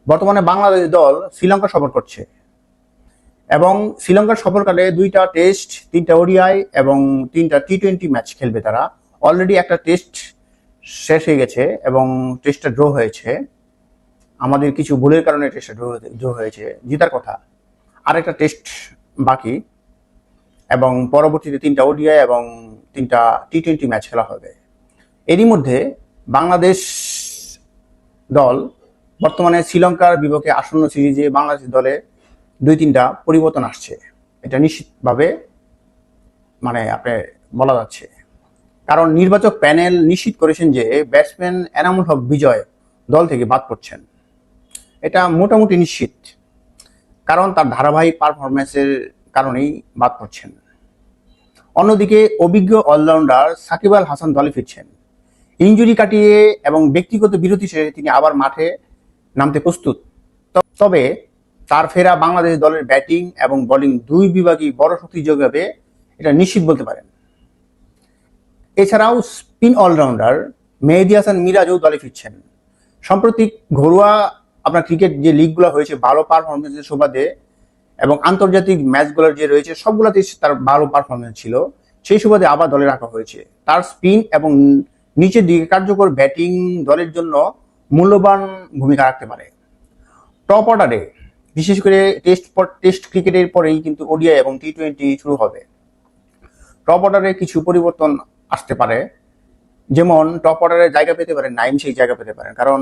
বর্তমানে বাংলাদেশ দল শ্রীলঙ্কা সফর করছে এবং শ্রীলঙ্কার সফরকালে 2টা টেস্ট, 3টা ওডিআই এবং 3টা টি-20 ম্যাচ খেলবে তারা। অলরেডি একটা টেস্ট শেষ হয়ে গেছে এবং টেস্টটা ড্র হয়েছে। আমাদের কিছু ভুলের কারণে টেস্টটা ড্র হয়েছে, জেতার কথা। আরেকটা টেস্ট বাকি এবং পরবর্তীতে 3টা ওডিআই এবং 3টা টি-20 ম্যাচ খেলা হবে। এরই মধ্যে বাংলাদেশ দল বর্তমানে শ্রীলঙ্কার বিপক্ষে আসন্ন সিরিজে বাংলাদেশ দলে 2-3টা পরিবর্তন আসছে, এটা নিশ্চিতভাবে আপনি বলা যাচ্ছে। কারণ নির্বাচক প্যানেল নিশ্চিত করেছেন যে ব্যাটসম্যান এনামুল হক বিজয় দল থেকে বাদ পড়ছেন। এটা মোটামুটি নিশ্চিত, কারণ তার ধারাবাহিক পারফরমেন্সের কারণেই বাদ পড়ছেন। অন্যদিকে অভিজ্ঞ অলরাউন্ডার সাকিব আল হাসান দলে ফিরছেন। ইনজুরি কাটিয়ে এবং ব্যক্তিগত বিরতি শেষে তিনি আবার মাঠে নামতে প্রস্তুত। তবে তার ফেরা বাংলাদেশ দলের ব্যাটিং এবং বোলিং দুই বিভাগই বড় শক্তি যোগাবে, এটা নিশ্চিত বলতে পারেন। এছাড়াও স্পিন অলরাউন্ডার মেহেদী হাসান মিরাজও দলে ফিরছেন। সম্প্রতি ঘরোয়া ক্রিকেট যে লিগগুলো হয়েছে ভালো পারফরমেন্সের সুবাদে এবং আন্তর্জাতিক ম্যাচগুলোর যে রয়েছে সবগুলোতেই তার ভালো পারফরমেন্স ছিল, সেই সুবাদে আবার দলে রাখা হয়েছে। তার স্পিন এবং নিচের দিকে কার্যকর ব্যাটিং দলের জন্য মূল্যবান ভূমিকা রাখতে পারে। টপ অর্ডারে বিশেষ করে টেস্ট ক্রিকেটের পরেই কিন্তু ওডিআই এবং টি-20 শুরু হবে। টপ অর্ডারে কিছু পরিবর্তন আসতে পারে, যেমন টপ অর্ডারে জায়গা পেতে পারেন নাইম শেখ, জায়গা পেতে পারেন, কারণ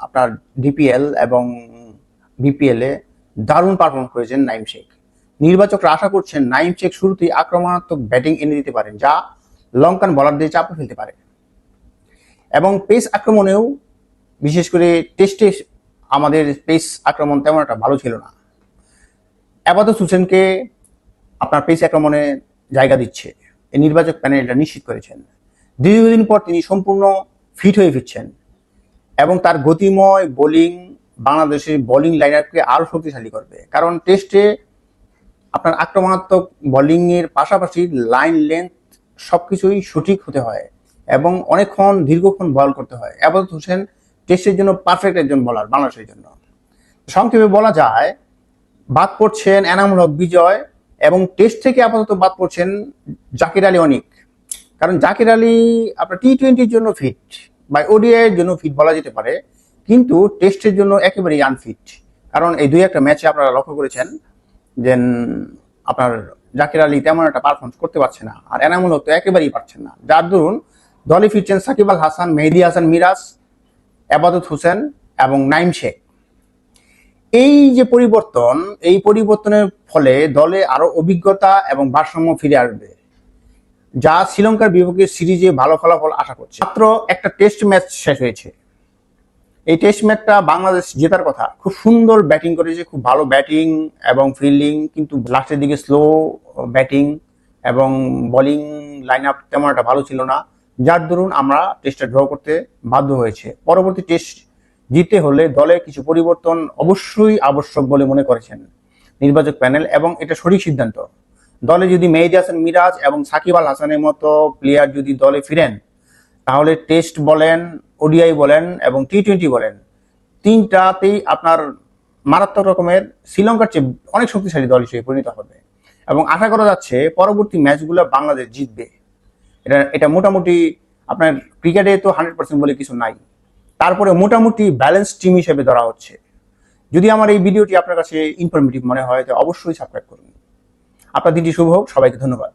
আপনার ডিপিএল এবং বিপিএল এ দারুণ পারফর্ম করেছেন নাইম শেখ। নির্বাচকরা আশা করছেন নাইম শেখ শুরুতেই আক্রমণাত্মক ব্যাটিং এনে দিতে পারেন, যা লঙ্কান বোলারদের চাপে ফেলতে পারে। এবং পেস আক্রমণেও বিশেষ করে টেস্টে আমাদের পেস আক্রমণ তেমন একটা ভালো ছিল না। আবাদত হোসেনকে আপনার পেস আক্রমণে জায়গা দিচ্ছে, এই নির্বাচক প্যানেলটা নিশ্চিত করেছেন। দীর্ঘদিন পর তিনি সম্পূর্ণ ফিট হয়ে ফিরছেন এবং তার গতিময় বোলিং বাংলাদেশের বোলিং লাইনআপকে আরো শক্তিশালী করবে। কারণ টেস্টে আপনার আক্রমণাত্মক বোলিং এর পাশাপাশি লাইন লেন্থ সবকিছুই সঠিক হতে হয় এবং অনেকক্ষণ দীর্ঘক্ষণ বল করতে হয়। আবাদত হোসেন টেস্টের জন্য পারফেক্ট একজন বোলার বাংলাদেশের জন্য। সংক্ষেপে বলা যায়, বাদ পড়ছেন এনামুল হক বিজয় এবং টেস্ট থেকে আপাতত বাদ পড়ছেন জাকির আলী অনিক। কারণ জাকির আলী আপনার টি-20-র জন্য ফিট বা ওডিআই এর জন্য ফিট বলা যেতে পারে, কিন্তু টেস্টের জন্য একেবারেই আনফিট। কারণ এই 2-1টা ম্যাচে আপনারা লক্ষ্য করেছেন যে আপনার জাকির আলী তেমন একটা পারফরমেন্স করতে পারছে না, আর এনামুল হক তো একেবারেই পারছেন না। যার দরুন দলে ফিরছেন সাকিব আল হাসান, মেহেদী হাসান মিরাজ, আবাদত হোসেন এবং নাইম শেখ। এই যে পরিবর্তন, এই পরিবর্তনের ফলে দলে আরো অভিজ্ঞতা এবং ভারসাম্য ফিরে আসবে, যা শ্রীলঙ্কার বিপক্ষে সিরিজে ভালো ফলাফল আশা করছে। মাত্র একটা টেস্ট ম্যাচ শেষ হয়েছে, এই টেস্ট ম্যাচটা বাংলাদেশ জেতার কথা। খুব সুন্দর ব্যাটিং করেছে, খুব ভালো ব্যাটিং এবং ফিল্ডিং, কিন্তু লাস্টের দিকে স্লো ব্যাটিং এবং বোলিং লাইন আপ তেমন একটা ভালো ছিল না, যার দরুন আমরা টেস্টটা ড্র করতে বাধ্য হয়েছে। পরবর্তী টেস্ট জিততে হলে দলে কিছু পরিবর্তন অবশ্যই আবশ্যক বলে মনে করেছেন নির্বাচক প্যানেল, এবং এটা সঠিক সিদ্ধান্ত। দলে যদি মেহেদী হাসান মিরাজ এবং সাকিব আল হাসানের মতো প্লেয়ার যদি দলে ফিরেন, তাহলে টেস্ট বলেন, ওডিআই বলেন এবং টি-20 বলেন, 3টাতেই আপনার মারাত্মক রকমের শ্রীলঙ্কার চেয়ে অনেক শক্তিশালী দল হিসেবে পরিণত হবে। এবং আশা করা যাচ্ছে পরবর্তী ম্যাচগুলো বাংলাদেশ জিতবে। এটা মোটামুটি আপনার ক্রিকেটে তো 100% বলে কিছু নাই, তারপরে মোটামুটি ব্যালেন্স টিম হিসেবে ধরা হচ্ছে। যদি আমার এই ভিডিওটি আপনার কাছে ইনফরমেটিভ মনে হয়, তো অবশ্যই সাবস্ক্রাইব করুন। আপনার দিনটি শুভ হোক, সবাইকে ধন্যবাদ।